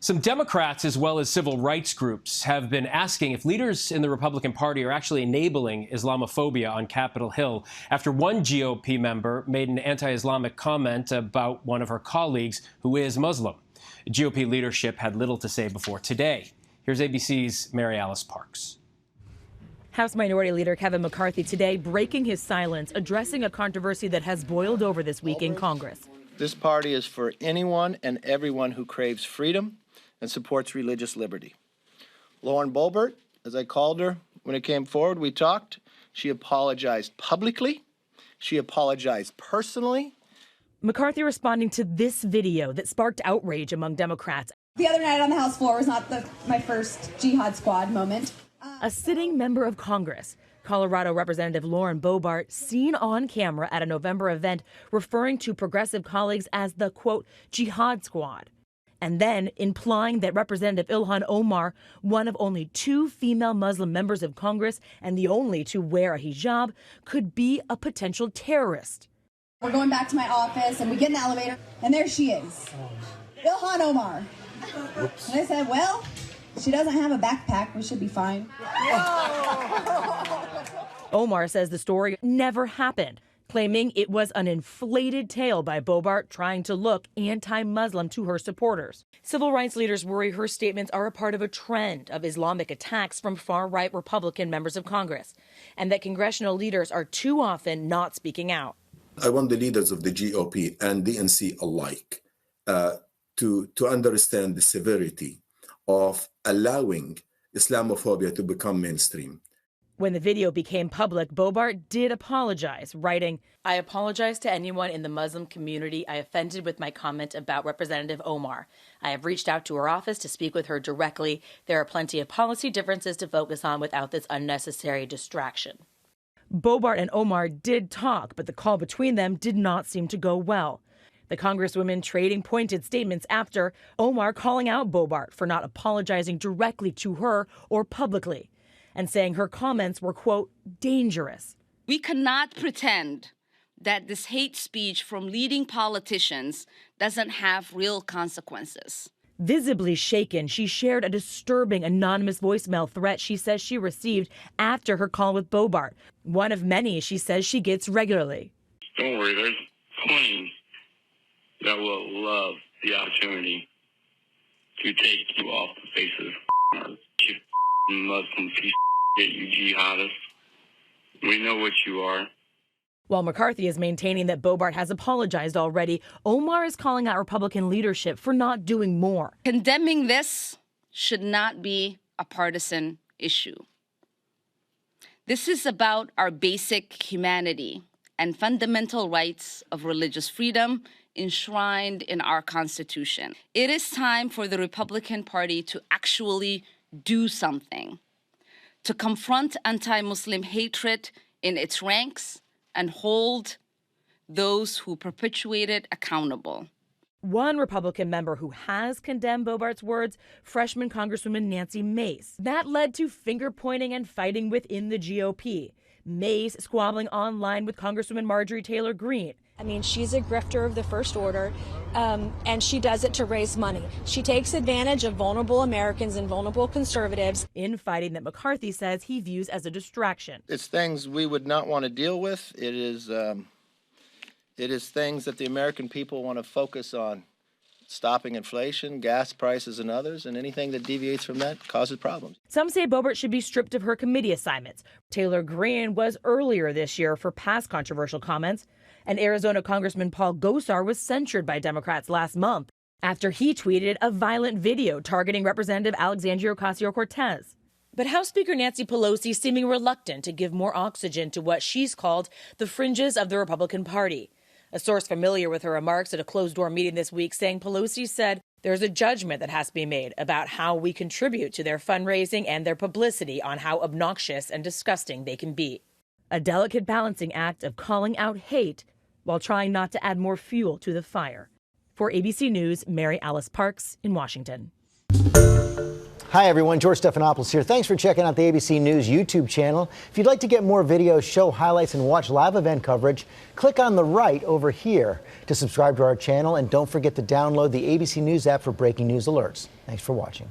Some Democrats, as well as civil rights groups, have been asking if leaders in the Republican Party are actually enabling Islamophobia on Capitol Hill after one GOP member made an anti-Islamic comment about one of her colleagues who is Muslim. GOP leadership had little to say before today. Here's ABC's MaryAlice Parks. House Minority Leader Kevin McCarthy today breaking his silence, addressing a controversy that has boiled over this week in Congress. This party is for anyone and everyone who craves freedom and supports religious liberty. Lauren Boebert, as I called her when it came forward, we talked. She apologized publicly. She apologized personally. McCarthy responding to this video that sparked outrage among Democrats. The other night on the House floor was not my first jihad squad moment. A sitting member of Congress, Colorado Representative Lauren Boebert, seen on camera at a November event referring to progressive colleagues as the, quote, jihad squad, and then implying that Representative Ilhan Omar, one of only 2 female Muslim members of Congress and the only to wear a hijab, could be a potential terrorist. We're going back to my office, and we get in the elevator, and there she is, Ilhan Omar. Oops. And I said, well, she doesn't have a backpack. We should be fine. Omar says the story never happened, claiming it was an inflated tale by Boebert trying to look anti-Muslim to her supporters. Civil rights leaders worry her statements are a part of a trend of Islamic attacks from far-right Republican members of Congress, and that congressional leaders are too often not speaking out. I want the leaders of the GOP and DNC alike to understand the severity of allowing Islamophobia to become mainstream. When the video became public, Boebert did apologize, writing, "I apologize to anyone in the Muslim community I offended with my comment about Representative Omar. I have reached out to her office to speak with her directly. There are plenty of policy differences to focus on without this unnecessary distraction." Boebert and Omar did talk, but the call between them did not seem to go well. The Congresswomen trading pointed statements after, Omar calling out Boebert for not apologizing directly to her or publicly, and saying her comments were, quote, dangerous. We cannot pretend that this hate speech from leading politicians doesn't have real consequences. Visibly shaken, she shared a disturbing anonymous voicemail threat she says she received after her call with Boebert, one of many she says she gets regularly. Don't worry, there's plenty that will love the opportunity to take you off the face of the earth. You Muslim piece of shit, you jihadist. We know what you are. While McCarthy is maintaining that Boebert has apologized already, Omar is calling out Republican leadership for not doing more. Condemning this should not be a partisan issue. This is about our basic humanity and fundamental rights of religious freedom enshrined in our Constitution. It is time for the Republican Party to actually do something, to confront anti-Muslim hatred in its ranks and hold those who perpetuate it accountable. One Republican member who has condemned Boebert's words, freshman Congresswoman Nancy Mace. That led to finger-pointing and fighting within the GOP. Mace squabbling online with Congresswoman Marjorie Taylor Greene. I mean, she's a grifter of the first order, and she does it to raise money. She takes advantage of vulnerable Americans and vulnerable conservatives. Infighting that McCarthy says he views as a distraction. It's things we would not want to deal with. It is things that the American people want to focus on. Stopping inflation, gas prices, and others, and anything that deviates from that causes problems. Some say Boebert should be stripped of her committee assignments. Taylor Greene was earlier this year for past controversial comments, and Arizona Congressman Paul Gosar was censured by Democrats last month after he tweeted a violent video targeting Representative Alexandria Ocasio-Cortez. But House Speaker Nancy Pelosi seeming reluctant to give more oxygen to what she's called the fringes of the Republican Party. A source familiar with her remarks at a closed-door meeting this week saying Pelosi said there's a judgment that has to be made about how we contribute to their fundraising and their publicity on how obnoxious and disgusting they can be. A delicate balancing act of calling out hate while trying not to add more fuel to the fire. For ABC News, MaryAlice Parks in Washington. Hi, everyone. George Stephanopoulos here. Thanks for checking out the ABC News YouTube channel. If you'd like to get more videos, show highlights, and watch live event coverage, click on the right over here to subscribe to our channel. And don't forget to download the ABC News app for breaking news alerts. Thanks for watching.